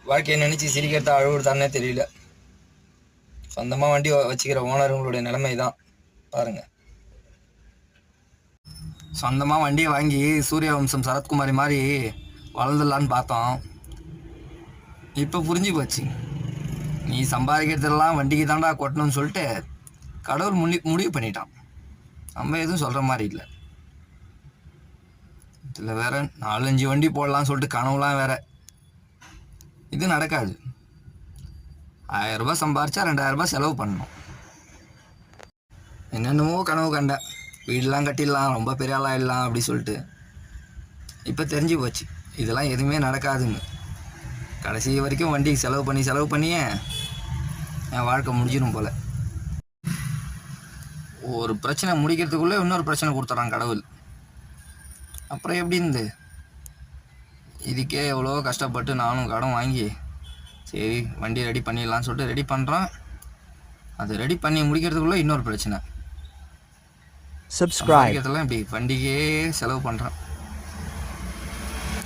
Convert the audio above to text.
வாழ்க்கையை நினச்சி சிரிக்கிறதா அழுகுறதானே தெரியல. சொந்தமாக வண்டி வச்சுக்கிற ஓனருங்களுடைய நிலைமை தான் பாருங்கள். சொந்தமாக வண்டியை வாங்கி சூரியவம்சம் சரத்குமாரி மாதிரி வளர்ந்துடலான்னு பார்த்தோம். இப்போ புரிஞ்சு போச்சு, நீ சம்பாதிக்கிறதெல்லாம் வண்டிக்கு தாண்டா கொட்டணும்னு சொல்லிட்டு கடவுள் முடிவு பண்ணிட்டான். நம்ம எதுவும் சொல்கிற மாதிரி இல்லை. இதில் வேற 4-5 வண்டி போடலான்னு சொல்லிட்டு கனவுலாம் வேற. இது நடக்காது. 1000 ரூபாய் சம்பாரிச்சா 2000 ரூபாய் செலவு பண்ணணும். என்னென்னமோ கனவு கண்டேன், வீடெலாம் கட்டிடலாம், ரொம்ப பெரிய ஆளாக ஆகிடலாம் அப்படி சொல்லிட்டு. இப்போ தெரிஞ்சு போச்சு இதெல்லாம் எதுவுமே நடக்காதுன்னு. கடைசி வரைக்கும் வண்டிக்கு செலவு பண்ணியே என் வாழ்க்கை முடிஞ்சிடும் போல். ஒரு பிரச்சனை முடிக்கிறதுக்குள்ளே இன்னொரு பிரச்சனை கொடுத்துட்றான் கடவுள். அப்புறம் எப்படி இருந்து இதுக்கே எவ்வளோ கஷ்டப்பட்டு நானும் கடன் வாங்கி சரி வண்டி ரெடி பண்ணிடலான்னு சொல்லிட்டு ரெடி பண்ணுறான். அது ரெடி பண்ணி முடிக்கிறதுக்குள்ளே இன்னொரு பிரச்சனை. சப்ஸ்கிரைப் இப்படி வண்டிக்கே செலவு பண்ணுறான்.